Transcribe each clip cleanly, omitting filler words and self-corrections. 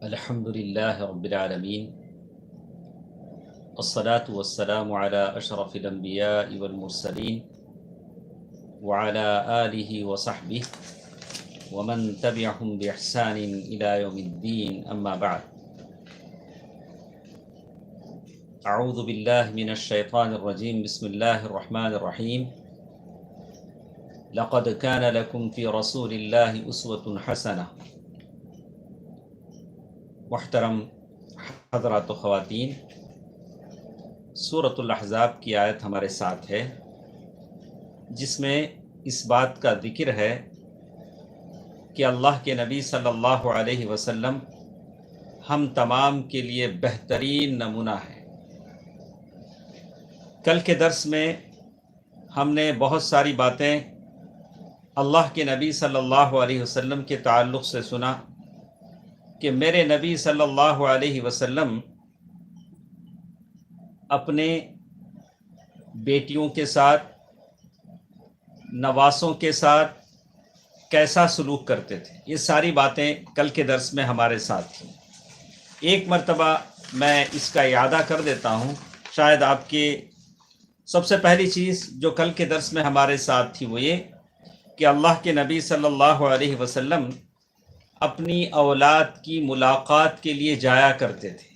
الحمدللہ رب العالمین الصلاة والسلام علی اشرف الانبیاء والمرسلین وعلی آلہ وصحبہ ومن تبعہم بإحسان الی یوم الدین اما بعد اعوذ باللہ من الشیطان الرجیم بسم اللہ الرحمن الرحیم لقد کان لکم فی رسول اللہ اسوۃ حسنہ۔ محترم حضرات و خواتین، سورۃ الاحزاب کی آیت ہمارے ساتھ ہے جس میں اس بات کا ذکر ہے کہ اللہ کے نبی صلی اللہ علیہ وسلم ہم تمام کے لیے بہترین نمونہ ہے۔ کل کے درس میں ہم نے بہت ساری باتیں اللہ کے نبی صلی اللہ علیہ وسلم کے تعلق سے سنا کہ میرے نبی صلی اللہ علیہ وسلم اپنے بیٹیوں کے ساتھ، نواسوں کے ساتھ کیسا سلوک کرتے تھے۔ یہ ساری باتیں کل کے درس میں ہمارے ساتھ تھیں۔ ایک مرتبہ میں اس کا اعادہ کر دیتا ہوں، شاید آپ کے سب سے پہلی چیز جو کل کے درس میں ہمارے ساتھ تھی وہ یہ کہ اللہ کے نبی صلی اللہ علیہ وسلم اپنی اولاد کی ملاقات کے لیے جایا کرتے تھے،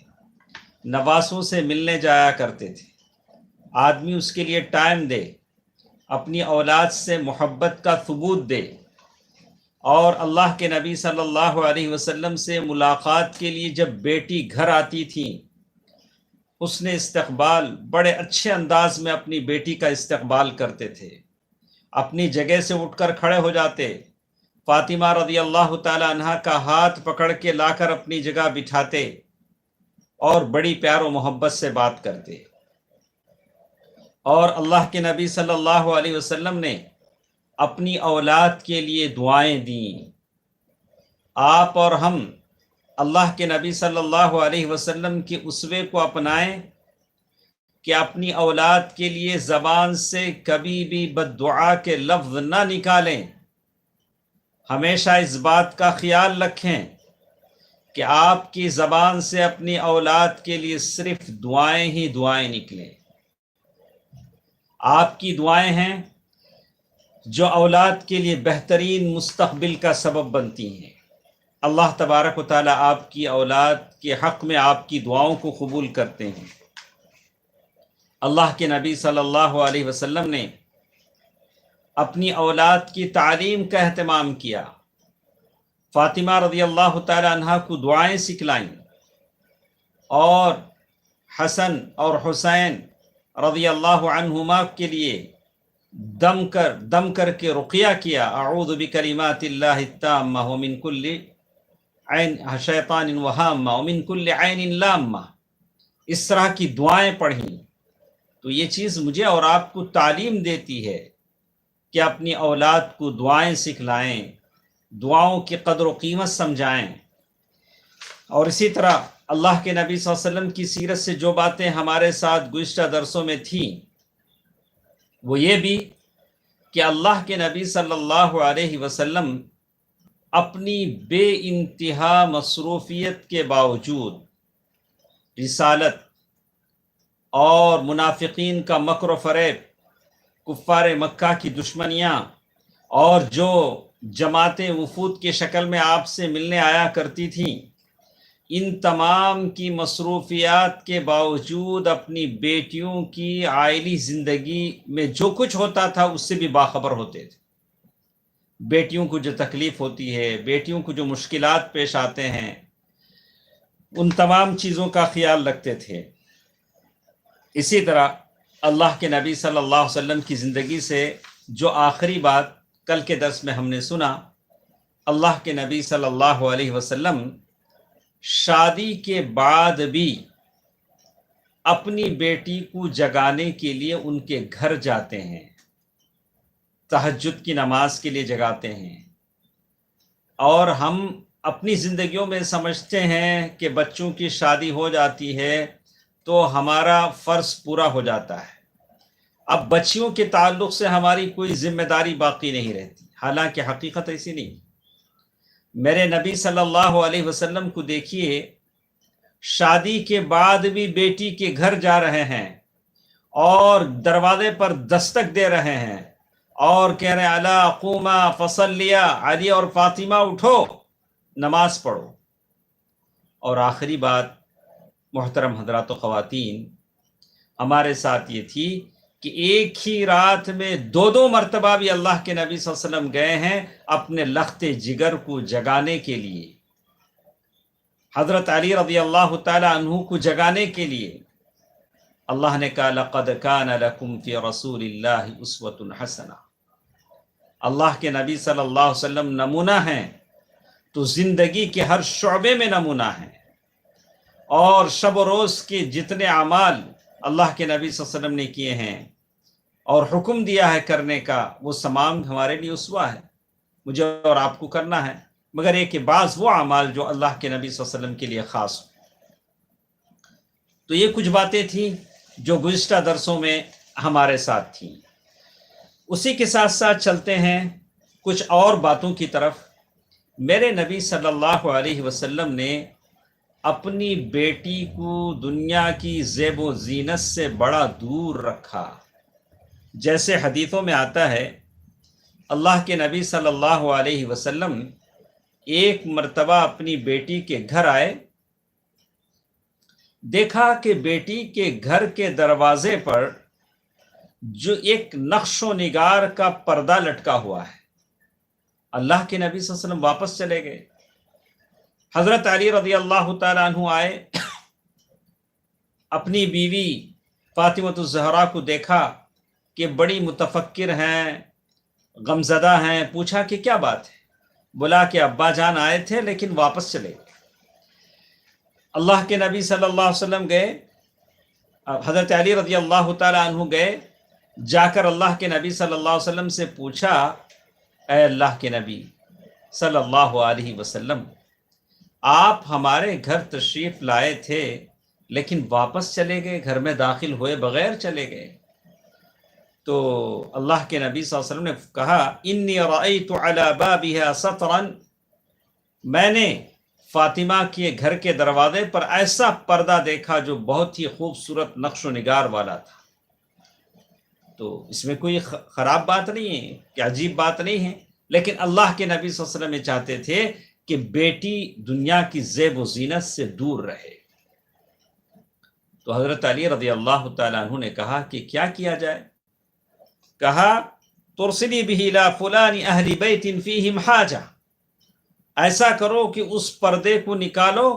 نواسوں سے ملنے جایا کرتے تھے۔ آدمی اس کے لیے ٹائم دے، اپنی اولاد سے محبت کا ثبوت دے، اور اللہ کے نبی صلی اللہ علیہ وسلم سے ملاقات کے لیے جب بیٹی گھر آتی تھی، اس نے استقبال بڑے اچھے انداز میں اپنی بیٹی کا استقبال کرتے تھے۔ اپنی جگہ سے اٹھ کر کھڑے ہو جاتے، فاطمہ رضی اللہ تعالی عنہا کا ہاتھ پکڑ کے لا کر اپنی جگہ بٹھاتے اور بڑی پیار و محبت سے بات کرتے۔ اور اللہ کے نبی صلی اللہ علیہ وسلم نے اپنی اولاد کے لیے دعائیں دیں۔ آپ اور ہم اللہ کے نبی صلی اللہ علیہ وسلم کے اسوے کو اپنائیں کہ اپنی اولاد کے لیے زبان سے کبھی بھی بد دعا کے لفظ نہ نکالیں۔ ہمیشہ اس بات کا خیال رکھیں کہ آپ کی زبان سے اپنی اولاد کے لیے صرف دعائیں ہی دعائیں نکلیں۔ آپ کی دعائیں ہیں جو اولاد کے لیے بہترین مستقبل کا سبب بنتی ہیں۔ اللہ تبارک و تعالیٰ آپ کی اولاد کے حق میں آپ کی دعاؤں کو قبول کرتے ہیں۔ اللہ کے نبی صلی اللہ علیہ وسلم نے اپنی اولاد کی تعلیم کا اہتمام کیا۔ فاطمہ رضی اللہ تعالی عنہا کو دعائیں سکھلائیں، اور حسن اور حسین رضی اللہ عنہما کے لیے دم کر کے رقیہ کیا۔ اعوذ بکلمات اللہ التامہ ومن کل عین شیطان وہامہ ومن کل عین لامہ، اس طرح کی دعائیں پڑھیں۔ تو یہ چیز مجھے اور آپ کو تعلیم دیتی ہے کہ اپنی اولاد کو دعائیں سکھلائیں، دعاؤں کی قدر و قیمت سمجھائیں۔ اور اسی طرح اللہ کے نبی صلی اللہ علیہ وسلم کی سیرت سے جو باتیں ہمارے ساتھ گزشتہ درسوں میں تھیں وہ یہ بھی کہ اللہ کے نبی صلی اللہ علیہ وسلم اپنی بے انتہا مصروفیت کے باوجود رسالت اور منافقین کا مکر و فریب، کفار مکہ کی دشمنیاں، اور جو جماعتیں وفود کی شکل میں آپ سے ملنے آیا کرتی تھیں، ان تمام کی مصروفیات کے باوجود اپنی بیٹیوں کی عائلی زندگی میں جو کچھ ہوتا تھا اس سے بھی باخبر ہوتے تھے۔ بیٹیوں کو جو تکلیف ہوتی ہے، بیٹیوں کو جو مشکلات پیش آتے ہیں، ان تمام چیزوں کا خیال رکھتے تھے۔ اسی طرح اللہ کے نبی صلی اللہ علیہ وسلم کی زندگی سے جو آخری بات کل کے درس میں ہم نے سنا، اللہ کے نبی صلی اللہ علیہ وسلم شادی کے بعد بھی اپنی بیٹی کو جگانے کے لیے ان کے گھر جاتے ہیں، تہجد کی نماز کے لیے جگاتے ہیں۔ اور ہم اپنی زندگیوں میں سمجھتے ہیں کہ بچوں کی شادی ہو جاتی ہے تو ہمارا فرض پورا ہو جاتا ہے، اب بچیوں کے تعلق سے ہماری کوئی ذمہ داری باقی نہیں رہتی۔ حالانکہ حقیقت ایسی نہیں۔ میرے نبی صلی اللہ علیہ وسلم کو دیکھیے، شادی کے بعد بھی بیٹی کے گھر جا رہے ہیں اور دروازے پر دستک دے رہے ہیں اور کہہ رہے ہیں الا قوما فصلیا، علی اور فاطمہ اٹھو نماز پڑھو۔ اور آخری بات محترم حضرات و خواتین، ہمارے ساتھ یہ تھی کہ ایک ہی رات میں دو مرتبہ بھی اللہ کے نبی صلی اللہ علیہ وسلم گئے ہیں اپنے لخت جگر کو جگانے کے لیے، حضرت علی رضی اللہ تعالی عنہ کو جگانے کے لیے۔ اللہ نے کہا لقد کان لکم فی رسول اللہ اسوۃ حسنہ، اللہ کے نبی صلی اللہ علیہ وسلم نمونہ ہیں تو زندگی کے ہر شعبے میں نمونہ ہیں، اور شب و روز کے جتنے اعمال اللہ کے نبی صلی اللہ علیہ وسلم نے کیے ہیں اور حکم دیا ہے کرنے کا، وہ تمام ہمارے لیے اسوہ ہے، مجھے اور آپ کو کرنا ہے، مگر ایک کہ بعض وہ اعمال جو اللہ کے نبی صلی اللہ علیہ وسلم کے لیے خاص ہو۔ تو یہ کچھ باتیں تھیں جو گزشتہ درسوں میں ہمارے ساتھ تھیں۔ اسی کے ساتھ ساتھ چلتے ہیں کچھ اور باتوں کی طرف۔ میرے نبی صلی اللہ علیہ وسلم نے اپنی بیٹی کو دنیا کی زیب و زینت سے بڑا دور رکھا۔ جیسے حدیثوں میں آتا ہے، اللہ کے نبی صلی اللہ علیہ وسلم ایک مرتبہ اپنی بیٹی کے گھر آئے، دیکھا کہ بیٹی کے گھر کے دروازے پر جو ایک نقش و نگار کا پردہ لٹکا ہوا ہے۔ اللہ کے نبی صلی اللہ علیہ وسلم واپس چلے گئے۔ حضرت علی رضی اللہ تعالیٰ عنہ آئے، اپنی بیوی فاطمۃ الزہرا کو دیکھا کہ بڑی متفکر ہیں، غمزدہ ہیں، پوچھا کہ کیا بات ہے؟ بولا کہ ابا جان آئے تھے لیکن واپس چلے گئے۔ اللہ کے نبی صلی اللہ علیہ وسلم گئے، حضرت علی رضی اللہ تعالیٰ عنہ گئے، جا کر اللہ کے نبی صلی اللہ علیہ وسلم سے پوچھا، اے اللہ کے نبی صلی اللہ علیہ وسلم، آپ ہمارے گھر تشریف لائے تھے لیکن واپس چلے گئے، گھر میں داخل ہوئے بغیر چلے گئے۔ تو اللہ کے نبی صلی اللہ علیہ وسلم نے کہا، انی رأیت علی بابها سطرا، میں نے فاطمہ کے گھر کے دروازے پر ایسا پردہ دیکھا جو بہت ہی خوبصورت نقش و نگار والا تھا۔ تو اس میں کوئی خراب بات نہیں ہے کہ عجیب بات نہیں ہے، لیکن اللہ کے نبی صلی اللہ علیہ وسلم یہ چاہتے تھے کہ بیٹی دنیا کی زیب و زینت سے دور رہے۔ تو حضرت علی رضی اللہ تعالیٰ عنہ نے کہا کہ کیا کیا جائے؟ کہا ترسلی بہ الی فلان اہل بیت فیہم حاجہ، ایسا کرو کہ اس پردے کو نکالو،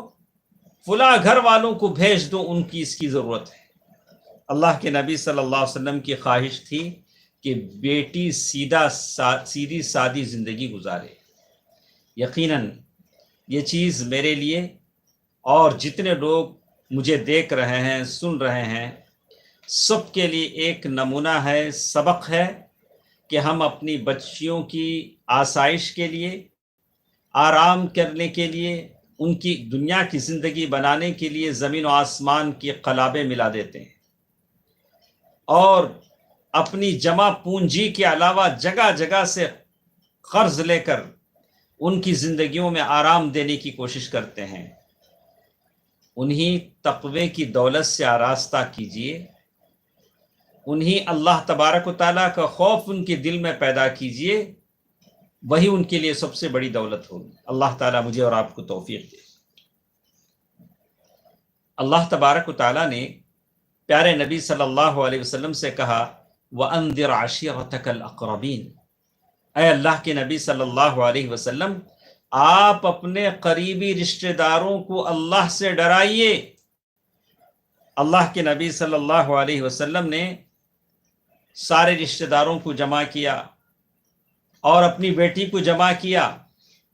فلاں گھر والوں کو بھیج دو، ان کی اس کی ضرورت ہے۔ اللہ کے نبی صلی اللہ علیہ وسلم کی خواہش تھی کہ بیٹی سیدھی سادی زندگی گزارے۔ یقیناً یہ چیز میرے لیے اور جتنے لوگ مجھے دیکھ رہے ہیں، سن رہے ہیں، سب کے لیے ایک نمونہ ہے، سبق ہے کہ ہم اپنی بچیوں کی آسائش کے لیے، آرام کرنے کے لیے، ان کی دنیا کی زندگی بنانے کے لیے زمین و آسمان کی قلابیں ملا دیتے ہیں، اور اپنی جمع پونجی کے علاوہ جگہ جگہ سے قرض لے کر ان کی زندگیوں میں آرام دینے کی کوشش کرتے ہیں۔ انہی تقوی کی دولت سے آراستہ کیجیے، انہی اللہ تبارک و تعالیٰ کا خوف ان کے دل میں پیدا کیجیے، وہی ان کے لیے سب سے بڑی دولت ہوگی۔ اللہ تعالیٰ مجھے اور آپ کو توفیق دے۔ اللہ تبارک و تعالیٰ نے پیارے نبی صلی اللہ علیہ وسلم سے کہا، وَأَنذِرْ عَشِيرَتَكَ الْأَقْرَبِينَ، اے اللہ کے نبی صلی اللہ علیہ وسلم، آپ اپنے قریبی رشتہ داروں کو اللہ سے ڈرائیے۔ اللہ کے نبی صلی اللہ علیہ وسلم نے سارے رشتہ داروں کو جمع کیا اور اپنی بیٹی کو جمع کیا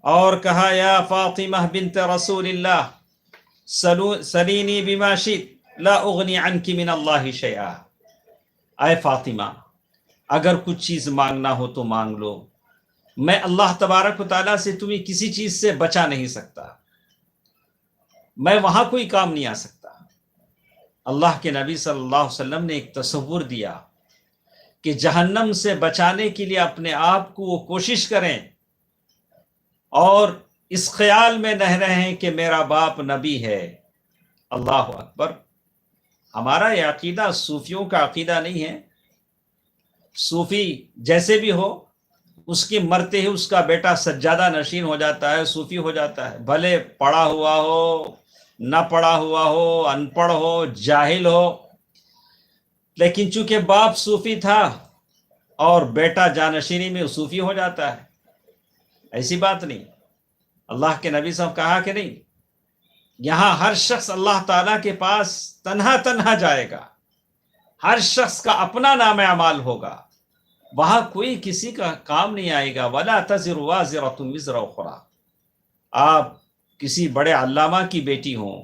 اور کہا، یا فاطمہ بنت رسول اللہ سلینی بما شئت لا اغنی عنک من اللہ شیئا، اے فاطمہ اگر کچھ چیز مانگنا ہو تو مانگ لو، میں اللہ تبارک و تعالیٰ سے تمہیں کسی چیز سے بچا نہیں سکتا، میں وہاں کوئی کام نہیں آ سکتا۔ اللہ کے نبی صلی اللہ علیہ وسلم نے ایک تصور دیا کہ جہنم سے بچانے کے لیے اپنے آپ کو وہ کوشش کریں اور اس خیال میں نہ رہیں کہ میرا باپ نبی ہے۔ اللہ اکبر۔ ہمارا یہ عقیدہ صوفیوں کا عقیدہ نہیں ہے۔ صوفی جیسے بھی ہو، اس کی مرتے ہی اس کا بیٹا سجادہ نشین ہو جاتا ہے، صوفی ہو جاتا ہے، بھلے پڑھا ہوا ہو، نہ پڑھا ہوا ہو، ان پڑھ ہو، جاہل ہو، لیکن چونکہ باپ صوفی تھا اور بیٹا جانشینی میں صوفی ہو جاتا ہے۔ ایسی بات نہیں۔ اللہ کے نبی صاحب کہا کہ نہیں، یہاں ہر شخص اللہ تعالیٰ کے پاس تنہا تنہا جائے گا، ہر شخص کا اپنا نام اعمال ہوگا، وہاں کوئی کسی کا کام نہیں آئے گا۔ وَلَا تَزِرُ وَازِرَةٌ وِزْرَ أُخْرَىٰ۔ آپ کسی بڑے علامہ کی بیٹی ہوں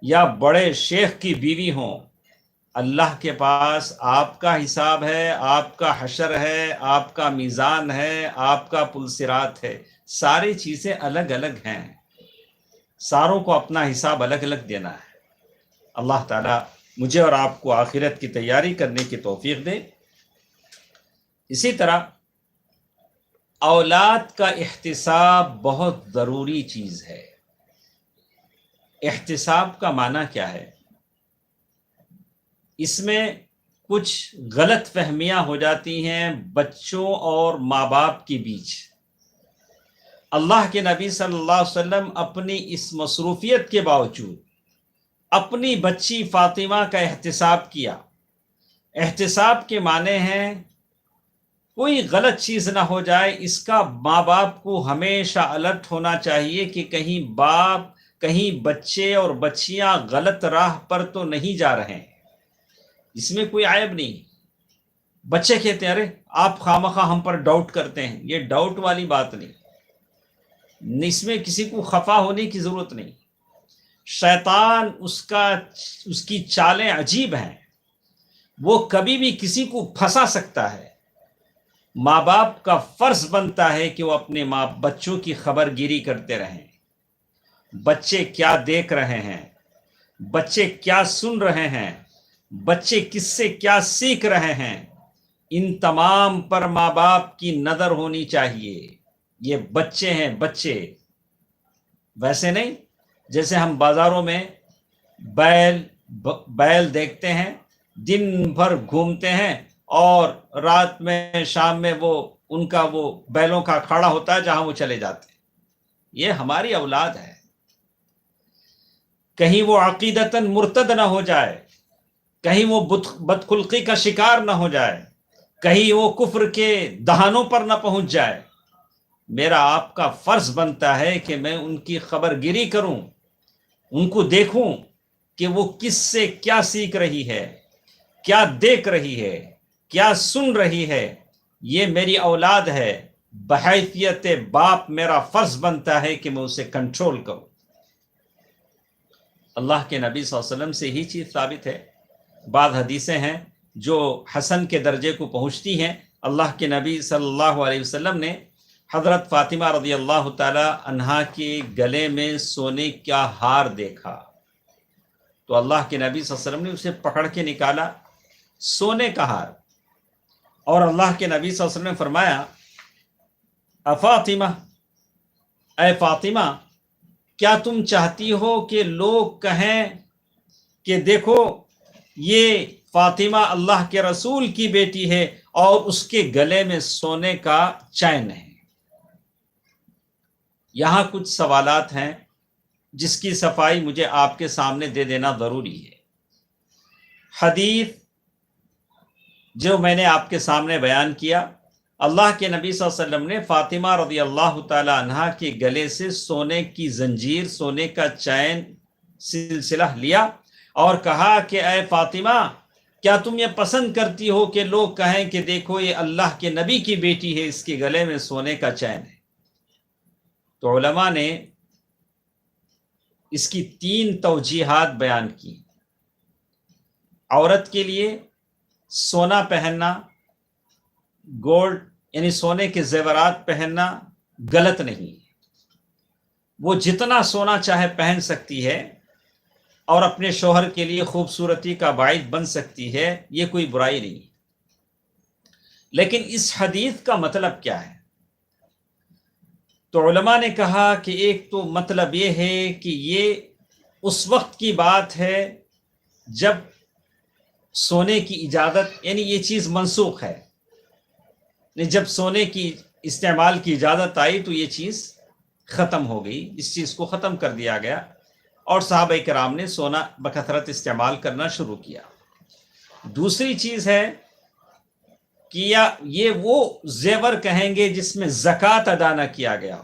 یا بڑے شیخ کی بیوی ہوں، اللہ کے پاس آپ کا حساب ہے، آپ کا حشر ہے، آپ کا میزان ہے، آپ کا پلسرات ہے۔ ساری چیزیں الگ الگ ہیں، ساروں کو اپنا حساب الگ الگ دینا ہے۔ اللہ تعالیٰ مجھے اور آپ کو آخرت کی تیاری کرنے کی توفیق دے۔ اسی طرح اولاد کا احتساب بہت ضروری چیز ہے۔ احتساب کا معنی کیا ہے؟ اس میں کچھ غلط فہمیاں ہو جاتی ہیں بچوں اور ماں باپ کے بیچ۔ اللہ کے نبی صلی اللہ علیہ وسلم اپنی اس مصروفیت کے باوجود اپنی بچی فاطمہ کا احتساب کیا۔ احتساب کے معنی ہیں کوئی غلط چیز نہ ہو جائے، اس کا ماں باپ کو ہمیشہ الرٹ ہونا چاہیے کہ کہیں بچے اور بچیاں غلط راہ پر تو نہیں جا رہے ہیں۔ اس میں کوئی عیب نہیں۔ بچے کہتے ہیں ارے آپ خواہ ہم پر ڈاؤٹ کرتے ہیں، یہ ڈاؤٹ والی بات نہیں، اس میں کسی کو خفا ہونے کی ضرورت نہیں۔ شیطان اس کی چالیں عجیب ہیں، وہ کبھی بھی کسی کو پھنسا سکتا ہے۔ ماں باپ کا فرض بنتا ہے کہ وہ اپنے بچوں کی خبر گیری کرتے رہیں۔ بچے کیا دیکھ رہے ہیں، بچے کیا سن رہے ہیں، بچے کس سے کیا سیکھ رہے ہیں، ان تمام پر ماں باپ کی نظر ہونی چاہیے۔ یہ بچے ہیں، بچے ویسے نہیں جیسے ہم بازاروں میں بیل دیکھتے ہیں، دن بھر گھومتے ہیں اور رات میں شام میں وہ بیلوں کا کھڑا ہوتا ہے جہاں وہ چلے جاتے ہیں۔ یہ ہماری اولاد ہے، کہیں وہ عقیدتاً مرتد نہ ہو جائے، کہیں وہ بدخلقی کا شکار نہ ہو جائے، کہیں وہ کفر کے دہانوں پر نہ پہنچ جائے۔ میرا آپ کا فرض بنتا ہے کہ میں ان کی خبر گیری کروں، ان کو دیکھوں کہ وہ کس سے کیا سیکھ رہی ہے، کیا دیکھ رہی ہے، کیا سن رہی ہے۔ یہ میری اولاد ہے، بحیثیت باپ میرا فرض بنتا ہے کہ میں اسے کنٹرول کروں۔ اللہ کے نبی صلی اللہ علیہ وسلم سے ہی چیز ثابت ہے۔ بعض حدیثیں ہیں جو حسن کے درجے کو پہنچتی ہیں۔ اللہ کے نبی صلی اللہ علیہ وسلم نے حضرت فاطمہ رضی اللہ تعالی عنہا کے گلے میں سونے کا ہار دیکھا تو اللہ کے نبی صلی اللہ علیہ وسلم نے اسے پکڑ کے نکالا، سونے کا ہار، اور اللہ کے نبی صلی اللہ علیہ وسلم نے فرمایا فاطمہ، اے فاطمہ، کیا تم چاہتی ہو کہ لوگ کہیں کہ دیکھو یہ فاطمہ اللہ کے رسول کی بیٹی ہے اور اس کے گلے میں سونے کا چین ہے؟ یہاں کچھ سوالات ہیں جس کی صفائی مجھے آپ کے سامنے دے دینا ضروری ہے۔ حدیث جو میں نے آپ کے سامنے بیان کیا، اللہ کے نبی صلی اللہ علیہ وسلم نے فاطمہ رضی اللہ تعالی عنہا کے گلے سے سونے کی زنجیر، سونے کا چین سلسلہ لیا اور کہا کہ اے فاطمہ، کیا تم یہ پسند کرتی ہو کہ لوگ کہیں کہ دیکھو یہ اللہ کے نبی کی بیٹی ہے، اس کے گلے میں سونے کا چین ہے؟ تو علماء نے اس کی 3 توجیحات بیان کی۔ عورت کے لیے سونا پہننا، گولڈ یعنی سونے کے زیورات پہننا غلط نہیں، وہ جتنا سونا چاہے پہن سکتی ہے اور اپنے شوہر کے لیے خوبصورتی کا باعث بن سکتی ہے، یہ کوئی برائی نہیں۔ لیکن اس حدیث کا مطلب کیا ہے؟ تو علماء نے کہا کہ ایک تو مطلب یہ ہے کہ یہ اس وقت کی بات ہے جب سونے کی اجازت، یعنی یہ چیز منسوخ ہے، جب سونے کی استعمال کی اجازت آئی تو یہ چیز ختم ہو گئی، اس چیز کو ختم کر دیا گیا اور صحابہ کرام نے سونا بکثرت استعمال کرنا شروع کیا۔ دوسری چیز ہے کہ یہ وہ زیور کہیں گے جس میں زکوٰۃ ادا نہ کیا گیا،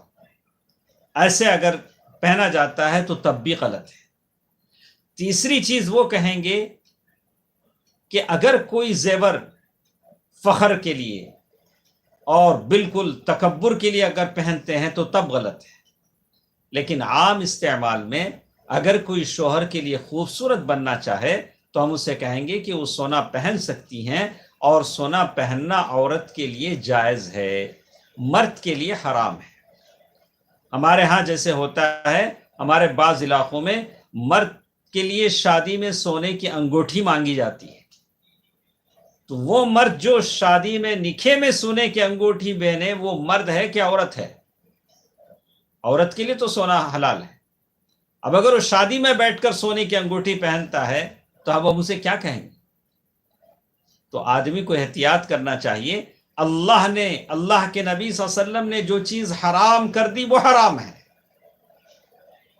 ایسے اگر پہنا جاتا ہے تو تب بھی غلط ہے۔ تیسری چیز وہ کہیں گے کہ اگر کوئی زیور فخر کے لیے اور بالکل تکبر کے لیے اگر پہنتے ہیں تو تب غلط ہے، لیکن عام استعمال میں اگر کوئی شوہر کے لیے خوبصورت بننا چاہے تو ہم اسے کہیں گے کہ وہ سونا پہن سکتی ہیں، اور سونا پہننا عورت کے لیے جائز ہے، مرد کے لیے حرام ہے۔ ہمارے ہاں جیسے ہوتا ہے، ہمارے بعض علاقوں میں مرد کے لیے شادی میں سونے کی انگوٹھی مانگی جاتی ہے، تو وہ مرد جو شادی میں نکاح میں سونے کی انگوٹھی پہنے وہ مرد ہے کہ عورت ہے؟ عورت کے لیے تو سونا حلال ہے۔ اب اگر وہ شادی میں بیٹھ کر سونے کی انگوٹھی پہنتا ہے تو اب ہم اسے کیا کہیں گے؟ تو آدمی کو احتیاط کرنا چاہیے۔ اللہ کے نبی صلی اللہ علیہ وسلم نے جو چیز حرام کر دی وہ حرام ہے۔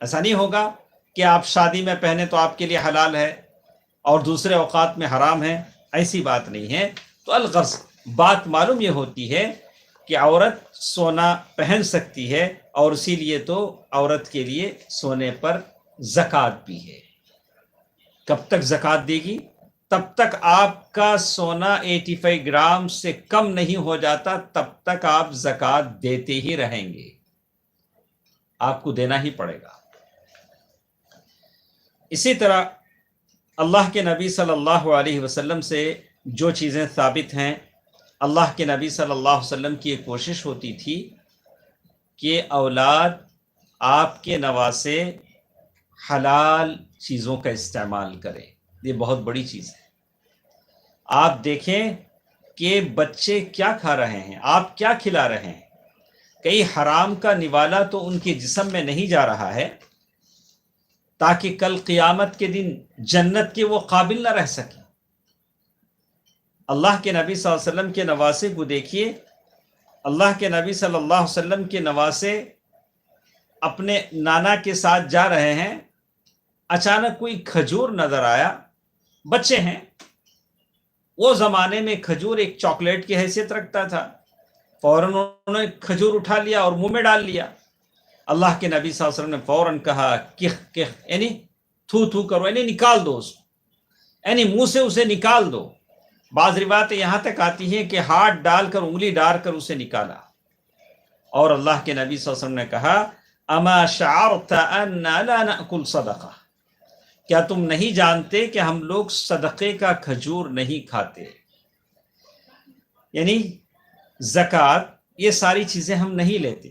ایسا نہیں ہوگا کہ آپ شادی میں پہنے تو آپ کے لیے حلال ہے اور دوسرے اوقات میں حرام ہے، ایسی بات نہیں ہے۔ تو الغرض بات معلوم یہ ہوتی ہے کہ عورت سونا پہن سکتی ہے، اور اسی لیے تو عورت کے لیے سونے پر زکوٰۃ بھی ہے۔ کب تک زکوٰۃ دے گی؟ تب تک آپ کا سونا 85 گرام سے کم نہیں ہو جاتا، تب تک آپ زکوٰۃ دیتے ہی رہیں گے، آپ کو دینا ہی پڑے گا۔ اسی طرح اللہ کے نبی صلی اللہ علیہ وسلم سے جو چیزیں ثابت ہیں، اللہ کے نبی صلی اللہ علیہ وسلم کی ایک کوشش ہوتی تھی کہ اولاد آپ کے نواسے حلال چیزوں کا استعمال کرے۔ یہ بہت بڑی چیز ہے۔ آپ دیکھیں کہ بچے کیا کھا رہے ہیں، آپ کیا کھلا رہے ہیں، کئی حرام کا نوالا تو ان کے جسم میں نہیں جا رہا ہے تاکہ کل قیامت کے دن جنت کے وہ قابل نہ رہ سکیں۔ اللہ کے نبی صلی اللہ علیہ وسلم کے نواسے کو دیکھیے، اللہ کے نبی صلی اللہ علیہ وسلم کے نواسے اپنے نانا کے ساتھ جا رہے ہیں، اچانک کوئی کھجور نظر آیا، بچے ہیں، وہ زمانے میں کھجور ایک چاکلیٹ کی حیثیت رکھتا تھا، فوراً انہوں نے کھجور اٹھا لیا اور منہ میں ڈال لیا۔ اللہ کے نبی صلی اللہ علیہ وسلم نے فوراً کہا کخ کخ، یعنی تھو تھو کرو، یعنی نکال دو اس کو، یعنی منہ سے اسے نکال دو۔ بعض روایتیں یہاں تک آتی ہیں کہ ہاتھ ڈال کر انگلی ڈال کر اسے نکالا، اور اللہ کے نبی صلی اللہ علیہ وسلم نے کہا اما شعرت ان لا نأکل صدقہ، کیا تم نہیں جانتے کہ ہم لوگ صدقے کا کھجور نہیں کھاتے؟ یعنی زکوٰۃ، یہ ساری چیزیں ہم نہیں لیتے۔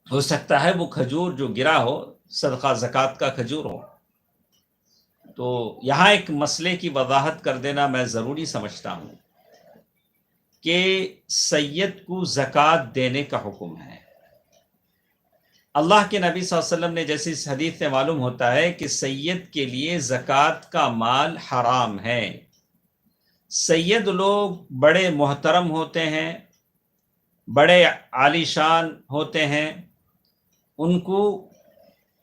ہو سکتا ہے وہ کھجور جو گرا ہو صدقہ زکوٰۃ کا کھجور ہو۔ تو یہاں ایک مسئلے کی وضاحت کر دینا میں ضروری سمجھتا ہوں کہ سید کو زکوٰۃ دینے کا حکم ہے۔ اللہ کے نبی صلی اللہ علیہ وسلم نے، جیسے اس حدیث سے معلوم ہوتا ہے کہ سید کے لیے زکوٰۃ کا مال حرام ہے۔ سید لوگ بڑے محترم ہوتے ہیں، بڑے عالی شان ہوتے ہیں، ان کو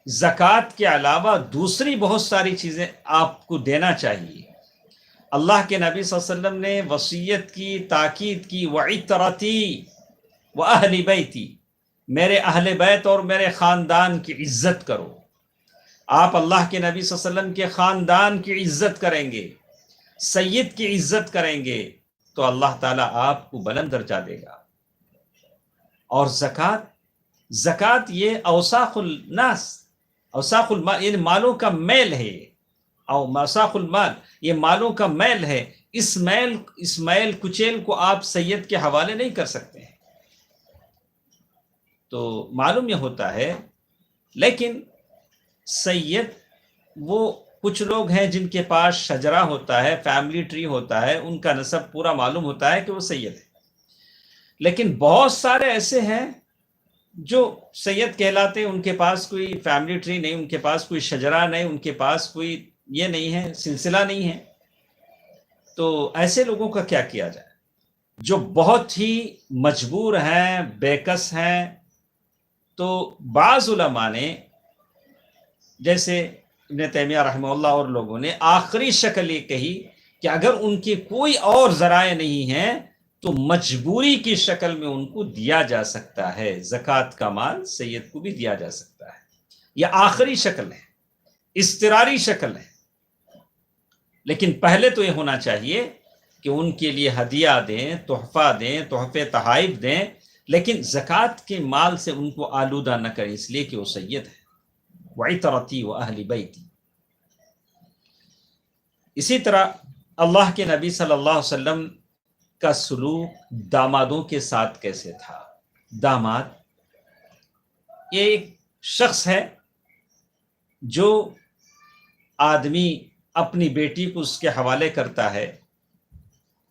زکوٰۃ کے علاوہ دوسری بہت ساری چیزیں آپ کو دینا چاہیے۔ اللہ کے نبی صلی اللہ علیہ وسلم نے وصیت کی، تاکید کی، وعترتی واہل بیتی، میرے اہل بیت اور میرے خاندان کی عزت کرو۔ آپ اللہ کے نبی صلی اللہ علیہ وسلم کے خاندان کی عزت کریں گے، سید کی عزت کریں گے تو اللہ تعالیٰ آپ کو بلند درجہ دے گا۔ اور زکوٰۃ یہ اوساخ الناس، اوساخ المال، یعنی مالوں کا میل ہے، او اوساخ المال، یہ مالوں کا میل ہے۔ اس میل کچیل کو آپ سید کے حوالے نہیں کر سکتے ہیں۔ تو معلوم یہ ہوتا ہے، لیکن سید وہ کچھ لوگ ہیں جن کے پاس شجرہ ہوتا ہے، فیملی ٹری ہوتا ہے، ان کا نسب پورا معلوم ہوتا ہے کہ وہ سید ہے، لیکن بہت سارے ایسے ہیں جو سید کہلاتے ہیں ان کے پاس کوئی فیملی ٹری نہیں، ان کے پاس کوئی شجرہ نہیں، ان کے پاس کوئی یہ نہیں ہے، سلسلہ نہیں ہے، تو ایسے لوگوں کا کیا کیا جائے؟ جو بہت ہی مجبور ہیں، بےکس ہیں، تو بعض علماء نے جیسے ابن تیمیہ رحمہ اللہ اور لوگوں نے آخری شکل یہ کہی کہ اگر ان کے کوئی اور ذرائع نہیں ہیں تو مجبوری کی شکل میں ان کو دیا جا سکتا ہے، زکوٰۃ کا مال سید کو بھی دیا جا سکتا ہے۔ یہ آخری شکل ہے، اضطراری شکل ہے، لیکن پہلے تو یہ ہونا چاہیے کہ ان کے لیے ہدیہ دیں، تحفہ دیں، تحفے تحائف دیں، لیکن زکوٰۃ کے مال سے ان کو آلودہ نہ کریں، اس لیے کہ وہ سید ہے، وعطرتی و اہل بیتی۔ اسی طرح اللہ کے نبی صلی اللہ علیہ وسلم کا سلوک دامادوں کے ساتھ کیسے تھا؟ داماد یہ ایک شخص ہے جو آدمی اپنی بیٹی کو اس کے حوالے کرتا ہے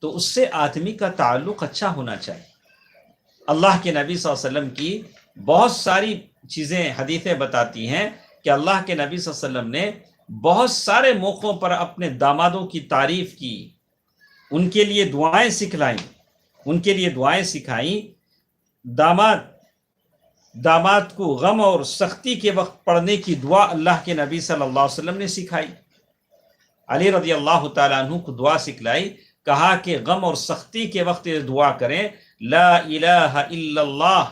تو اس سے آدمی کا تعلق اچھا ہونا چاہیے۔ اللہ کے نبی صلی اللہ علیہ وسلم کی بہت ساری چیزیں حدیثیں بتاتی ہیں کہ اللہ کے نبی صلی اللہ علیہ وسلم نے بہت سارے موقعوں پر اپنے دامادوں کی تعریف کی، ان کے لیے دعائیں سکھلائیں، ان کے لیے دعائیں سکھائیں۔ داماد کو غم اور سختی کے وقت پڑھنے کی دعا اللہ کے نبی صلی اللہ علیہ وسلم نے سکھائی، علی رضی اللہ تعالیٰ عنہ کو دعا سکھلائی، کہا کہ غم اور سختی کے وقت یہ دعا کریں، لا الہ الا اللہ،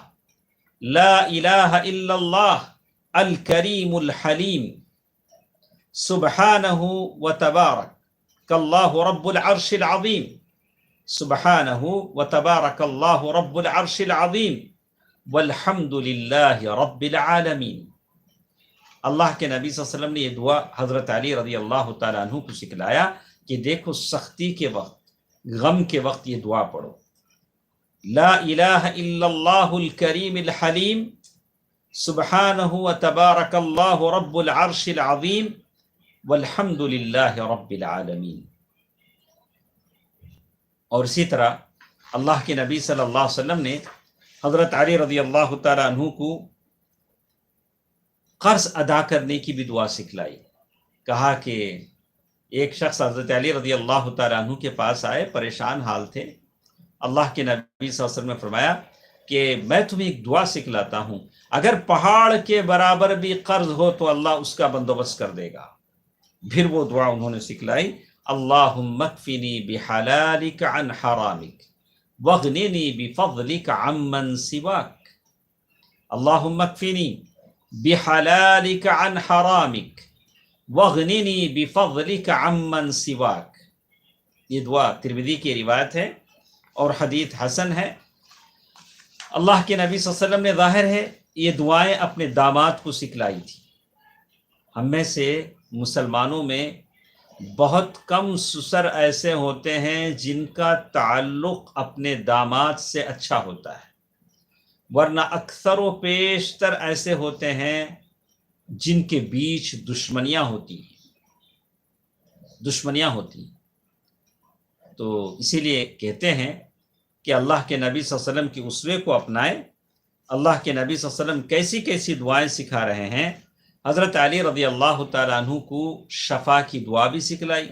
لا الہ الا اللہ الکریم الحلیم سبحانہ وتبارک اللہ رب العرش العظیم، سبحانہ وتبارک اللہ رب العرش العظیم والحمد للہ رب العالمین۔ اللہ کے نبی صلی اللہ علیہ وسلم نے یہ دعا حضرت علی رضی اللہ تعالیٰ عنہ کو سکھلایا کہ دیکھو سختی کے وقت، غم کے وقت یہ دعا پڑھو، لا الہ الا اللہ الکریم الحلیم سبحانہ وتبارک اللہ رب العرش العظیم والحمد للہ رب العالمین۔ اور اسی طرح اللہ کے نبی صلی اللہ علیہ وسلم نے حضرت علی رضی اللہ تعالیٰ عنہ کو قرض ادا کرنے کی بھی دعا سکھلائی، کہا کہ ایک شخص حضرت علی رضی اللہ تعالیٰ عنہ کے پاس آئے، پریشان حال تھے، اللہ کے نبی صلی اللہ علیہ وسلم نے فرمایا کہ میں تمہیں ایک دعا سکھلاتا ہوں، اگر پہاڑ کے برابر بھی قرض ہو تو اللہ اس کا بندوبست کر دے گا۔ پھر وہ دعا انہوں نے سکھلائی، اللہم اکفنی بحلالک عن حرامک واغننی بفضلک عمن سواک، اللہم اکفنی بحلالک عن حرامک واغننی بفضلک عمن سواک۔ یہ دعا ترمذی کی روایت ہے اور حدیث حسن ہے۔ اللہ کے نبی صلی اللہ علیہ وسلم نے ظاہر ہے یہ دعائیں اپنے داماد کو سکھلائی تھی۔ ہم میں سے مسلمانوں میں بہت کم سسر ایسے ہوتے ہیں جن کا تعلق اپنے داماد سے اچھا ہوتا ہے، ورنہ اکثر و بیشتر ایسے ہوتے ہیں جن کے بیچ دشمنیاں ہوتی تو اسی لیے کہتے ہیں کہ اللہ کے نبی صلی اللہ علیہ وسلم کی اسوے کو اپنائیں۔ اللہ کے نبی صلی اللہ علیہ وسلم کیسی کیسی دعائیں سکھا رہے ہیں۔ حضرت علی رضی اللہ تعالیٰ عنہ کو شفا کی دعا بھی سکھلائی،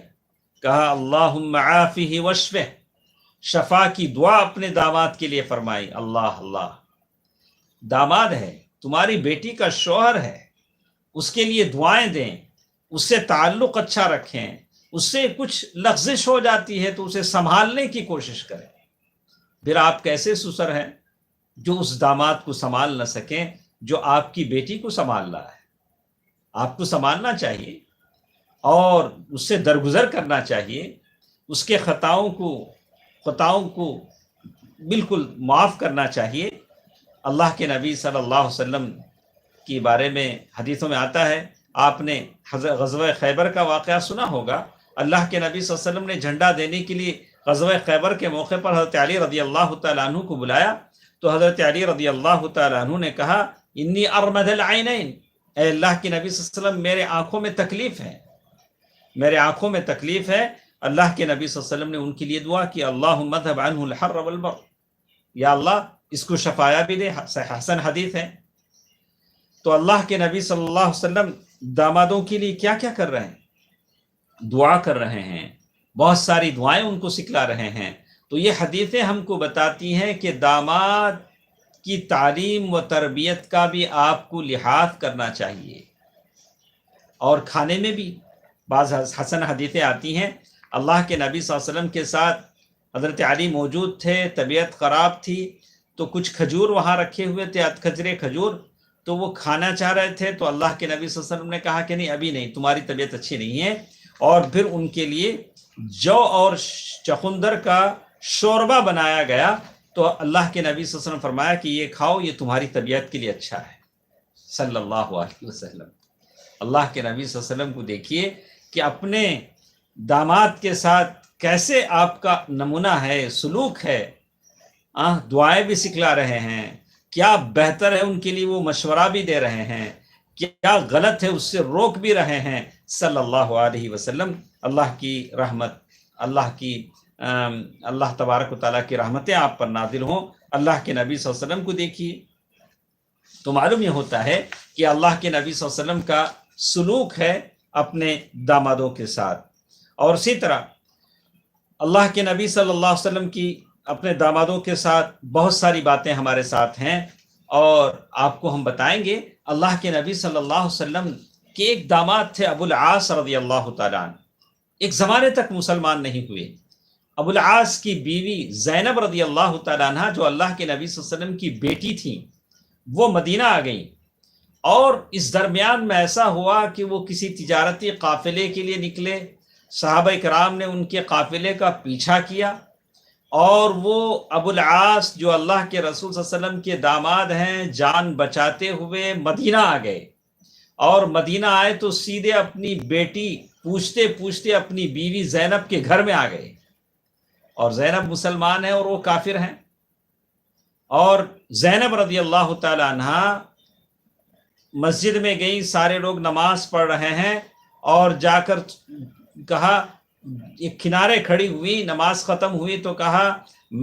کہا اللہم عافہ واشفہ، شفا کی دعا اپنے داماد کے لیے فرمائی۔ اللہ داماد ہے، تمہاری بیٹی کا شوہر ہے، اس کے لیے دعائیں دیں، اس سے تعلق اچھا رکھیں، اس سے کچھ لغزش ہو جاتی ہے تو اسے سنبھالنے کی کوشش کریں۔ پھر آپ کیسے سسر ہیں جو اس داماد کو سنبھال نہ سکیں جو آپ کی بیٹی کو سنبھال رہا ہے؟ آپ کو سنبھالنا چاہیے اور اس سے درگزر کرنا چاہیے، اس کے خطاؤں کو بالکل معاف کرنا چاہیے۔ اللہ کے نبی صلی اللہ علیہ وسلم کے بارے میں حدیثوں میں آتا ہے، آپ نے غزوہ خیبر کا واقعہ سنا ہوگا، اللہ کے نبی صلی اللہ علیہ وسلم نے جھنڈا دینے کے لیے غزوہ خیبر کے موقع پر حضرت علی رضی اللہ تعالیٰ عنہ کو بلایا تو حضرت علی رضی اللہ تعالیٰ عنہ نے کہا انی ارمد العینین، اے اللہ کے نبی صلی اللہ علیہ وسلم میرے آنکھوں میں تکلیف ہے۔ اللہ کے نبی صلی اللہ علیہ وسلم نے ان کے لیے دعا کی، اللہم اذھب عنہ الحر والبرد، یا اللہ اس کو شفایا بھی دے، حسن حدیث ہے۔ تو اللہ کے نبی صلی اللہ علیہ وسلم دامادوں کے لیے کیا کیا کر رہے ہیں؟ دعا کر رہے ہیں، بہت ساری دعائیں ان کو سکھلا رہے ہیں۔ تو یہ حدیثیں ہم کو بتاتی ہیں کہ داماد کی تعلیم و تربیت کا بھی آپ کو لحاظ کرنا چاہیے، اور کھانے میں بھی بعض حسن حدیثیں آتی ہیں۔ اللہ کے نبی صلی اللہ علیہ وسلم کے ساتھ حضرت علی موجود تھے، طبیعت خراب تھی، تو کچھ کھجور وہاں رکھے ہوئے تھے، کھجرے کھجور، تو وہ کھانا چاہ رہے تھے، تو اللہ کے نبی صلی اللہ علیہ وسلم نے کہا کہ نہیں، ابھی نہیں، تمہاری طبیعت اچھی نہیں ہے، اور پھر ان کے لیے جو اور چقندر کا شوربہ بنایا گیا، تو اللہ کے نبی صلی اللہ علیہ وسلم فرمایا کہ یہ کھاؤ، یہ تمہاری طبیعت کے لیے اچھا ہے، صلی اللہ علیہ وسلم۔ اللہ کے نبی صلی اللہ علیہ وسلم کو دیکھیے کہ اپنے داماد کے ساتھ کیسے آپ کا نمونہ ہے، سلوک ہے، دعائیں بھی سکھلا رہے ہیں، کیا بہتر ہے ان کے لیے وہ مشورہ بھی دے رہے ہیں، کیا غلط ہے اس سے روک بھی رہے ہیں، صلی اللہ علیہ وسلم۔ اللہ کی رحمت، اللہ تبارک و تعالیٰ کی رحمتیں آپ پر نازل ہوں۔ اللہ کے نبی صلی اللہ علیہ وسلم کو دیکھیے تو معلوم یہ ہوتا ہے کہ اللہ کے نبی صلی اللہ علیہ وسلم کا سلوک ہے اپنے دامادوں کے ساتھ۔ اور اسی طرح اللہ کے نبی صلی اللہ علیہ وسلم کی اپنے دامادوں کے ساتھ بہت ساری باتیں ہمارے ساتھ ہیں، اور آپ کو ہم بتائیں گے۔ اللہ کے نبی صلی اللہ علیہ وسلم کے ایک داماد تھے ابو العاص رضی اللہ تعالیٰ عنہ، ایک زمانے تک مسلمان نہیں ہوئے۔ ابو العاص کی بیوی زینب رضی اللہ تعالیٰ عنہ، جو اللہ کے نبی صلی اللہ علیہ وسلم کی بیٹی تھی، وہ مدینہ آ گئیں، اور اس درمیان میں ایسا ہوا کہ وہ کسی تجارتی قافلے کے لیے نکلے، صحابہ کرام نے ان کے قافلے کا پیچھا کیا، اور وہ ابو العاص جو اللہ کے رسول صلی اللہ علیہ وسلم کے داماد ہیں، جان بچاتے ہوئے مدینہ آ گئے، اور مدینہ آئے تو سیدھے اپنی بیٹی پوچھتے پوچھتے اپنی بیوی زینب کے گھر میں آ گئے، اور زینب مسلمان ہیں اور وہ کافر ہیں، اور زینب رضی اللہ تعالی عنہ مسجد میں گئی، سارے لوگ نماز پڑھ رہے ہیں، اور جا کر کہا، ایک کنارے کھڑی ہوئی، نماز ختم ہوئی تو کہا،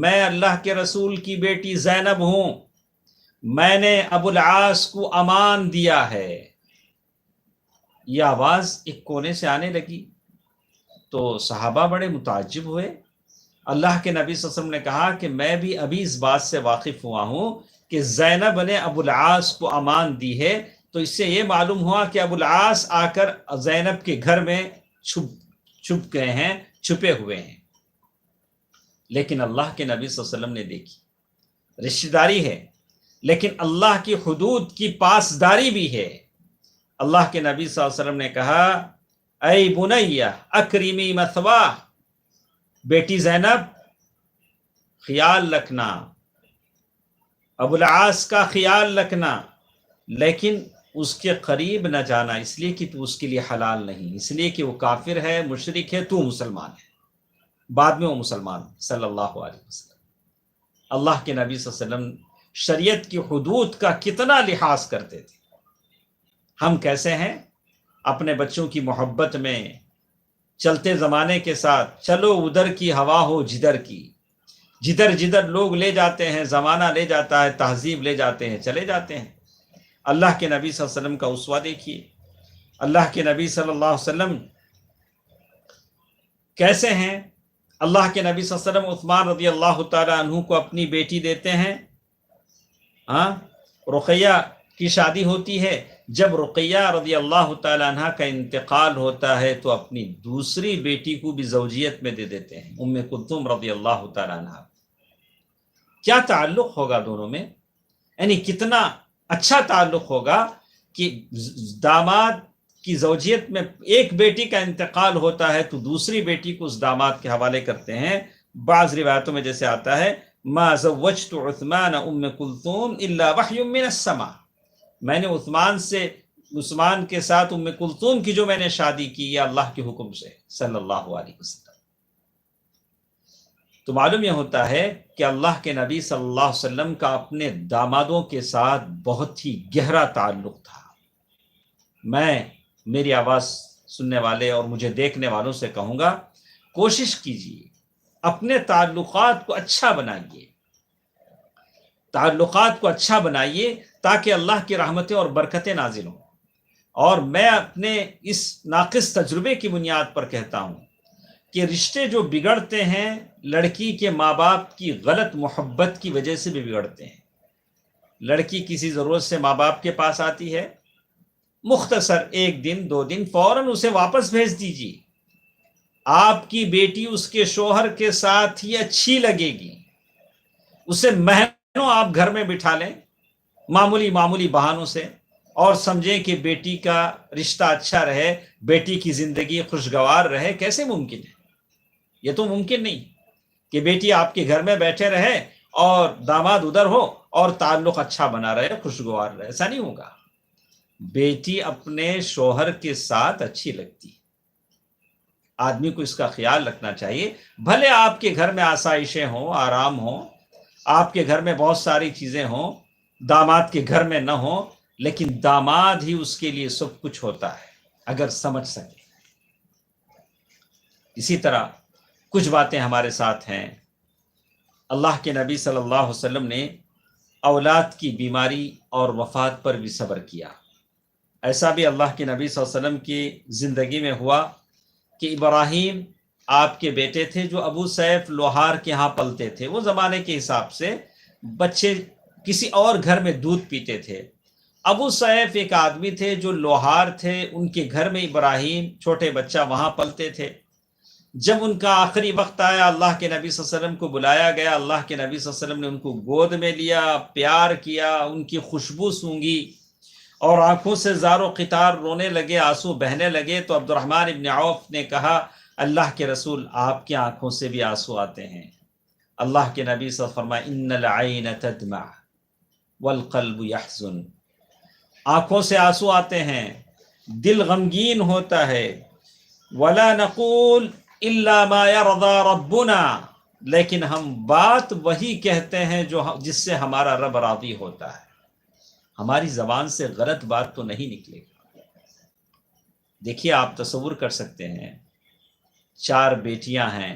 میں اللہ کے رسول کی بیٹی زینب ہوں، میں نے ابو العاص کو امان دیا ہے۔ یہ آواز ایک کونے سے آنے لگی تو صحابہ بڑے متعجب ہوئے۔ اللہ کے نبی صلی اللہ علیہ وسلم نے کہا کہ میں بھی ابھی اس بات سے واقف ہوا ہوں کہ زینب نے ابو العاص کو امان دی ہے، تو اس سے یہ معلوم ہوا کہ ابو العاص آ کر زینب کے گھر میں چھپ گئے ہیں، چھپے ہوئے ہیں۔ لیکن اللہ کے نبی صلی اللہ علیہ وسلم نے دیکھی، رشتہ داری ہے، لیکن اللہ کی حدود کی پاسداری بھی ہے۔ اللہ کے نبی صلی اللہ علیہ وسلم نے کہا، اے بنیہ اکرمی مثواہ، بیٹی زینب خیال رکھنا، ابو العاص کا خیال رکھنا، لیکن اس کے قریب نہ جانا، اس لیے کہ تو اس کے لیے حلال نہیں، اس لیے کہ وہ کافر ہے، مشرک ہے، تو مسلمان ہے۔ بعد میں وہ مسلمان، صلی اللہ علیہ وسلم۔ اللہ کے نبی صلی اللہ علیہ وسلم شریعت کی حدود کا کتنا لحاظ کرتے تھے۔ ہم کیسے ہیں؟ اپنے بچوں کی محبت میں چلتے زمانے کے ساتھ، چلو ادھر کی ہوا ہو جدھر کی، جدھر جدھر لوگ لے جاتے ہیں، زمانہ لے جاتا ہے، تہذیب لے جاتے ہیں، چلے جاتے ہیں۔ اللہ کے نبی صلی اللہ علیہ وسلم کا اسوہ دیکھیے، اللہ کے نبی صلی اللہ علیہ وسلم کیسے ہیں؟ اللہ کے نبی صلی اللہ علیہ وسلم عثمان رضی اللہ تعالیٰ عنہ کو اپنی بیٹی دیتے ہیں، رقیہ کی شادی ہوتی ہے، جب رقیہ رضی اللہ تعالیٰ عنہ کا انتقال ہوتا ہے تو اپنی دوسری بیٹی کو بھی زوجیت میں دے دیتے ہیں، ام کلثوم رضی اللہ تعالیٰ عنہ۔ کیا تعلق ہوگا دونوں میں؟ یعنی کتنا اچھا تعلق ہوگا کہ داماد کی زوجیت میں ایک بیٹی کا انتقال ہوتا ہے تو دوسری بیٹی کو اس داماد کے حوالے کرتے ہیں۔ بعض روایتوں میں جیسے آتا ہے، ما زوجت عثمان ام کلثوم الا وحی من السماء، میں نے عثمان کے ساتھ ام کلثوم کی جو میں نے شادی کی، یہ اللہ کے حکم سے، صلی اللہ علیہ وسلم۔ تو معلوم یہ ہوتا ہے کہ اللہ کے نبی صلی اللہ علیہ وسلم کا اپنے دامادوں کے ساتھ بہت ہی گہرا تعلق تھا۔ میں میری آواز سننے والے اور مجھے دیکھنے والوں سے کہوں گا، کوشش کیجیے اپنے تعلقات کو اچھا بنائیے، تعلقات کو اچھا بنائیے تاکہ اللہ کی رحمتیں اور برکتیں نازل ہوں۔ اور میں اپنے اس ناقص تجربے کی بنیاد پر کہتا ہوں کہ رشتے جو بگڑتے ہیں لڑکی کے ماں باپ کی غلط محبت کی وجہ سے بھی بگڑتے ہیں۔ لڑکی کسی ضرورت سے ماں باپ کے پاس آتی ہے، مختصر 1 دن 2 دن، فوراً اسے واپس بھیج دیجیے۔ آپ کی بیٹی اس کے شوہر کے ساتھ ہی اچھی لگے گی، اسے مہینوں آپ گھر میں بٹھا لیں معمولی معمولی بہانوں سے، اور سمجھیں کہ بیٹی کا رشتہ اچھا رہے، بیٹی کی زندگی خوشگوار رہے، کیسے ممکن ہے؟ یہ تو ممکن نہیں کہ بیٹی آپ کے گھر میں بیٹھے رہے اور داماد ادھر ہو اور تعلق اچھا بنا رہے، خوشگوار رہے، ایسا نہیں ہوگا۔ بیٹی اپنے شوہر کے ساتھ اچھی لگتی ہے، آدمی کو اس کا خیال رکھنا چاہیے۔ بھلے آپ کے گھر میں آسائشیں ہوں، آرام ہوں، آپ کے گھر میں بہت ساری چیزیں ہوں، داماد کے گھر میں نہ ہوں، لیکن داماد ہی اس کے لیے سب کچھ ہوتا ہے اگر سمجھ سکے۔ اسی طرح کچھ باتیں ہمارے ساتھ ہیں۔ اللہ کے نبی صلی اللہ علیہ وسلم نے اولاد کی بیماری اور وفات پر بھی صبر کیا۔ ایسا بھی اللہ کے نبی صلی اللہ علیہ وسلم کی زندگی میں ہوا کہ ابراہیم آپ کے بیٹے تھے جو ابو سیف لوہار کے ہاں پلتے تھے۔ وہ زمانے کے حساب سے بچے کسی اور گھر میں دودھ پیتے تھے۔ ابو سیف ایک آدمی تھے جو لوہار تھے، ان کے گھر میں ابراہیم چھوٹے بچہ وہاں پلتے تھے۔ جب ان کا آخری وقت آیا، اللہ کے نبی صلی اللہ علیہ وسلم کو بلایا گیا، اللہ کے نبی صلی اللہ علیہ وسلم نے ان کو گود میں لیا، پیار کیا، ان کی خوشبو سونگھی اور آنکھوں سے زار و قطار رونے لگے، آنسو بہنے لگے۔ تو عبد الرحمن ابن عوف نے کہا، اللہ کے رسول آپ کی آنکھوں سے بھی آنسو آتے ہیں۔ اللہ کے نبی صلی اللہ علیہ وسلم فرمایا، ان العین تدمع والقلب یحزن، آنکھوں سے آنسو آتے ہیں، دل غمگین ہوتا ہے۔ ولا نقول الا ما يرضى ربنا، لیکن ہم بات وہی کہتے ہیں جس سے ہمارا رب راضی ہوتا ہے۔ ہماری زبان سے غلط بات تو نہیں نکلے گی۔ دیکھیے، آپ تصور کر سکتے ہیں 4 بیٹیاں ہیں،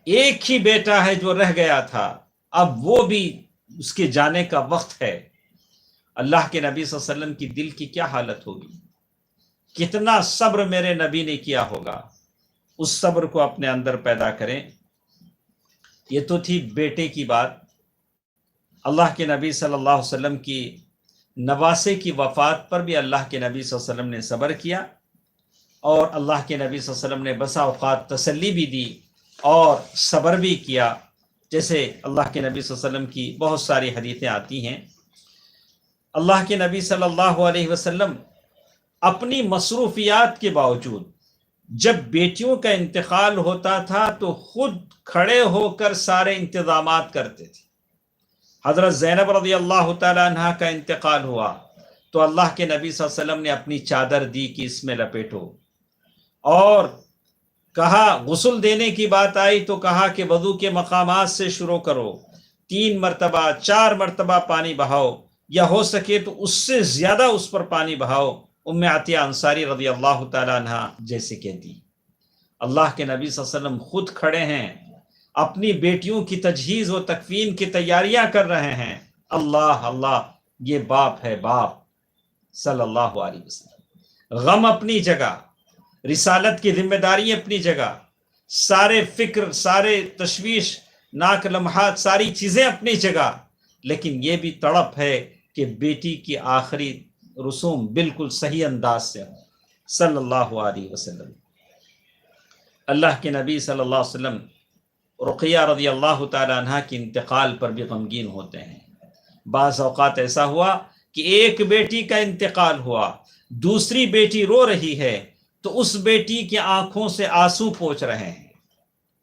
ایک ہی بیٹا ہے جو رہ گیا تھا، اب وہ بھی اس کے جانے کا وقت ہے۔ اللہ کے نبی صلی اللہ علیہ وسلم کی دل کی کیا حالت ہوگی؟ کتنا صبر میرے نبی نے کیا ہوگا؟ اس صبر کو اپنے اندر پیدا کریں۔ یہ تو تھی بیٹے کی بات۔ اللہ کے نبی صلی اللہ علیہ وسلم کی نواسے کی وفات پر بھی اللہ کے نبی صلی اللہ علیہ وسلم نے صبر کیا، اور اللہ کے نبی صلی اللہ علیہ وسلم نے بسا اوقات تسلی بھی دی اور صبر بھی کیا۔ جیسے اللہ کے نبی صلی اللہ علیہ وسلم کی بہت ساری حدیثیں آتی ہیں، اللہ کے نبی صلی اللہ علیہ وسلم اپنی مصروفیات کے باوجود جب بیٹیوں کا انتقال ہوتا تھا تو خود کھڑے ہو کر سارے انتظامات کرتے تھے۔ حضرت زینب رضی اللہ تعالی عنہ کا انتقال ہوا تو اللہ کے نبی صلی اللہ علیہ وسلم نے اپنی چادر دی کہ اس میں لپیٹو، اور کہا غسل دینے کی بات آئی تو کہا کہ وضو کے مقامات سے شروع کرو، 3 مرتبہ 4 مرتبہ پانی بہاؤ، یا ہو سکے تو اس سے زیادہ اس پر پانی بہاؤ۔ ام عطیہ انصاری رضی اللہ تعالیٰ عنہ جیسے کہتی، اللہ کے نبی صلی اللہ علیہ وسلم خود کھڑے ہیں، اپنی بیٹیوں کی تجہیز و تکفین کی تیاریاں کر رہے ہیں۔ اللہ اللہ، یہ باپ ہے، باپ صلی اللہ علیہ وسلم۔ غم اپنی جگہ، رسالت کی ذمہ داری اپنی جگہ، سارے فکر، سارے تشویش ناک لمحات، ساری چیزیں اپنی جگہ، لیکن یہ بھی تڑپ ہے کہ بیٹی کی آخری رسوم بالکل صحیح انداز سے ہوں، صلی اللہ علیہ وسلم۔ اللہ کے نبی صلی اللہ علیہ وسلم رقیہ رضی اللہ تعالی عنہ کے انتقال پر بھی غمگین ہوتے ہیں۔ بعض اوقات ایسا ہوا کہ ایک بیٹی کا انتقال ہوا، دوسری بیٹی رو رہی ہے تو اس بیٹی کی آنکھوں سے آنسو پوچھ رہے ہیں،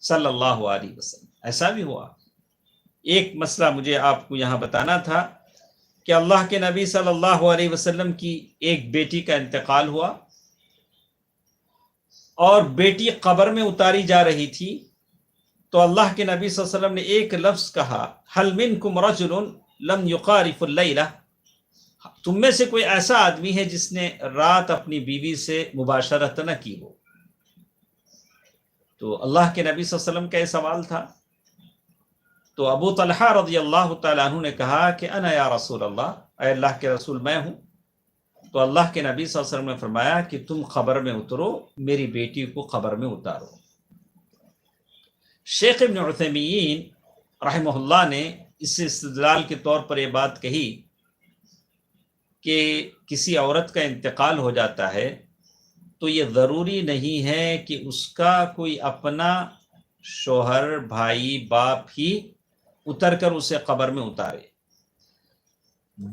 صلی اللہ علیہ وسلم۔ ایسا بھی ہوا۔ ایک مسئلہ مجھے آپ کو یہاں بتانا تھا کہ اللہ کے نبی صلی اللہ علیہ وسلم کی ایک بیٹی کا انتقال ہوا اور بیٹی قبر میں اتاری جا رہی تھی، تو اللہ کے نبی صلی اللہ علیہ وسلم نے ایک لفظ کہا، هل منکم رجل لم یقارف اللیلہ، تم میں سے کوئی ایسا آدمی ہے جس نے رات اپنی بیوی سے مباشرت نہ کی ہو؟ تو اللہ کے نبی صلی اللہ علیہ وسلم کا یہ سوال تھا۔ تو ابو طلحہ رضی اللہ تعالیٰ عنہ نے کہا کہ انا یا رسول اللہ، اے اللہ کے رسول میں ہوں۔ تو اللہ کے نبی صلی اللہ علیہ وسلم نے فرمایا کہ تم قبر میں اترو، میری بیٹی کو قبر میں اتارو۔ شیخ ابن عثیمین رحمہ اللہ نے اس سے استدلال کے طور پر یہ بات کہی کہ کسی عورت کا انتقال ہو جاتا ہے تو یہ ضروری نہیں ہے کہ اس کا کوئی اپنا شوہر، بھائی، باپ ہی اتر کر اسے قبر میں اتارے۔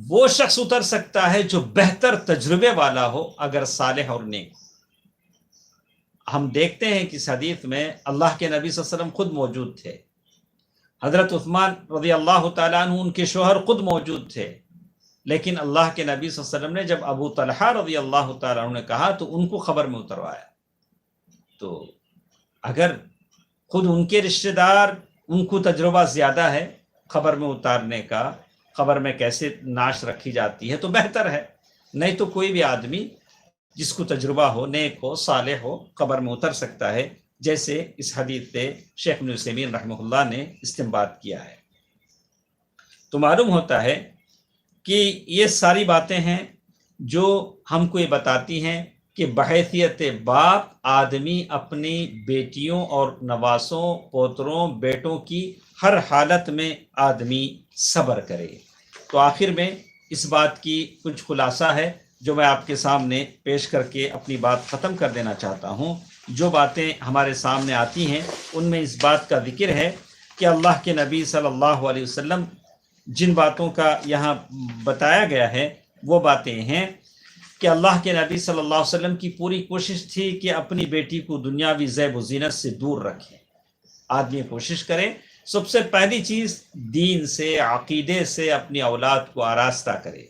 وہ شخص اتر سکتا ہے جو بہتر تجربے والا ہو، اگر صالح اور نیک۔ ہم دیکھتے ہیں کہ اس حدیث میں اللہ کے نبی صلی اللہ علیہ وسلم خود موجود تھے، حضرت عثمان رضی اللہ تعالیٰ عنہ ان کے شوہر خود موجود تھے، لیکن اللہ کے نبی صلی اللہ علیہ وسلم نے جب ابو طلحہ رضی اللہ تعالیٰ عنہ نے کہا تو ان کو قبر میں اتروایا۔ تو اگر خود ان کے رشتہ دار، ان کو تجربہ زیادہ ہے قبر میں اتارنے کا، قبر میں کیسے نعش رکھی جاتی ہے، تو بہتر ہے۔ نہیں تو کوئی بھی آدمی جس کو تجربہ ہو، نیک ہو، صالح ہو، قبر میں اتر سکتا ہے، جیسے اس حدیث سے شیخ ابن عثیمین رحمہ اللہ نے استنباط کیا ہے۔ تو معلوم ہوتا ہے کہ یہ ساری باتیں ہیں جو ہم کو یہ بتاتی ہیں کہ بحیثیت باپ آدمی اپنی بیٹیوں اور نواسوں، پوتروں، بیٹوں کی ہر حالت میں آدمی صبر کرے۔ تو آخر میں اس بات کی کچھ خلاصہ ہے جو میں آپ کے سامنے پیش کر کے اپنی بات ختم کر دینا چاہتا ہوں۔ جو باتیں ہمارے سامنے آتی ہیں ان میں اس بات کا ذکر ہے کہ اللہ کے نبی صلی اللہ علیہ وسلم جن باتوں کا یہاں بتایا گیا ہے وہ باتیں ہیں کہ اللہ کے نبی صلی اللہ علیہ وسلم کی پوری کوشش تھی کہ اپنی بیٹی کو دنیاوی زیب و زینت سے دور رکھیں۔ آدمی کوشش کرے، سب سے پہلی چیز دین سے، عقیدے سے اپنی اولاد کو آراستہ کرے،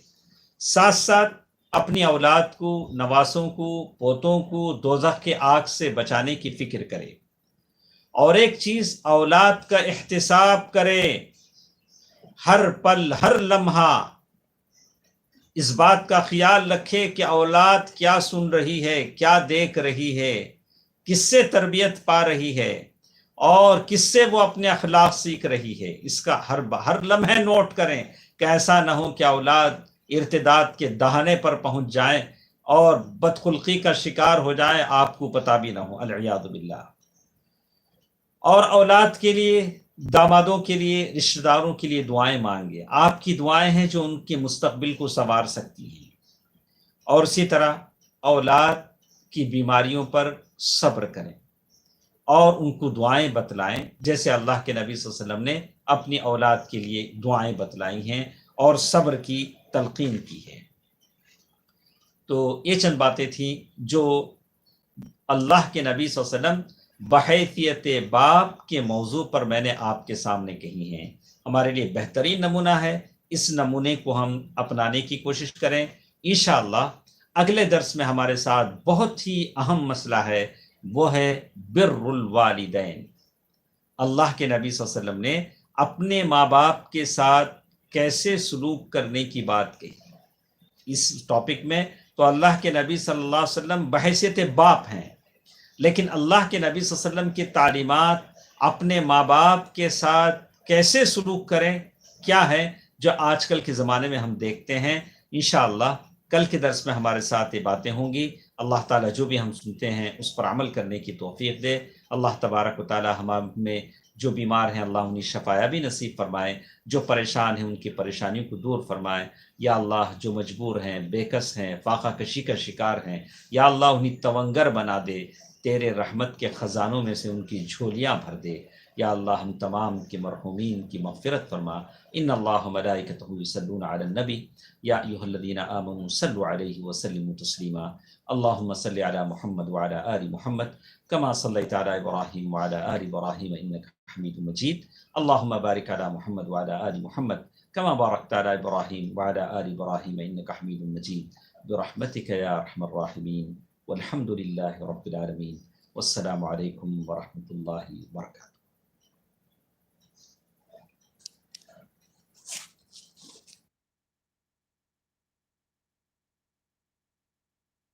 ساتھ ساتھ اپنی اولاد کو، نواسوں کو، پوتوں کو دوزخ کے آگ سے بچانے کی فکر کرے۔ اور ایک چیز، اولاد کا احتساب کرے، ہر پل، ہر لمحہ اس بات کا خیال رکھے کہ اولاد کیا سن رہی ہے، کیا دیکھ رہی ہے، کس سے تربیت پا رہی ہے اور کس سے وہ اپنے اخلاق سیکھ رہی ہے۔ اس کا ہر لمحے نوٹ کریں کہ ایسا نہ ہو کہ اولاد ارتداد کے دہانے پر پہنچ جائیں اور بدخلقی کا شکار ہو جائیں، آپ کو پتہ بھی نہ ہو، العیاذ باللہ۔ اور اولاد کے لیے، دامادوں کے لیے، رشتہ داروں کے لیے دعائیں مانگے۔ آپ کی دعائیں ہیں جو ان کے مستقبل کو سنوار سکتی ہیں۔ اور اسی طرح اولاد کی بیماریوں پر صبر کریں اور ان کو دعائیں بتلائیں، جیسے اللہ کے نبی صلی اللہ علیہ وسلم نے اپنی اولاد کے لیے دعائیں بتلائی ہیں اور صبر کی تلقین کی ہے۔ تو یہ چند باتیں تھیں جو اللہ کے نبی صلی اللہ علیہ وسلم بحیثیت باپ کے موضوع پر میں نے آپ کے سامنے کہی ہیں۔ ہمارے لیے بہترین نمونہ ہے، اس نمونے کو ہم اپنانے کی کوشش کریں۔ انشاءاللہ اگلے درس میں ہمارے ساتھ بہت ہی اہم مسئلہ ہے، وہ ہے بر الوالدین۔ اللہ کے نبی صلی اللہ علیہ وسلم نے اپنے ماں باپ کے ساتھ کیسے سلوک کرنے کی بات کہی۔ اس ٹاپک میں تو اللہ کے نبی صلی اللہ علیہ وسلم بحیثیت باپ ہیں، لیکن اللہ کے نبی صلی اللہ علیہ وسلم کی تعلیمات اپنے ماں باپ کے ساتھ کیسے سلوک کریں کیا ہے، جو آج کل کے زمانے میں ہم دیکھتے ہیں۔ انشاءاللہ کل کے درس میں ہمارے ساتھ یہ باتیں ہوں گی۔ اللہ تعالیٰ جو بھی ہم سنتے ہیں اس پر عمل کرنے کی توفیق دے۔ اللہ تبارک و تعالیٰ ہم میں جو بیمار ہیں اللہ انہیں شفا بھی نصیب فرمائے، جو پریشان ہیں ان کی پریشانیوں کو دور فرمائے۔ یا اللہ جو مجبور ہیں، بے کس ہیں، فاقہ کشی کا شکار ہیں، یا اللہ انہیں تونگر بنا دے، تیرے رحمت کے خزانوں میں سے ان کی جھولیاں بھر دے۔ یا اللہ ہم تمام کے مرحومین کی مغفرت فرما۔ ان اللہ ملائکتہ یصلون علی النبی یا ایھا الذین آمنوا صلوا علیہ وسلموا تسلیما۔ اللہم صل علی محمد وعلی آل محمد کما صلیت علی ابراہیم وعلی آل ابراہیم انک حمید مجید۔ اللہم بارک علی محمد وعلی آل محمد کما بارکت علی ابراہیم وعلی آل ابراہیم انک حمید مجید برحمتک یا ارحم الراحمین۔ والحمد للہ رب العالمین۔ والسلام علیکم ورحمۃ اللہ وبرکاتہ۔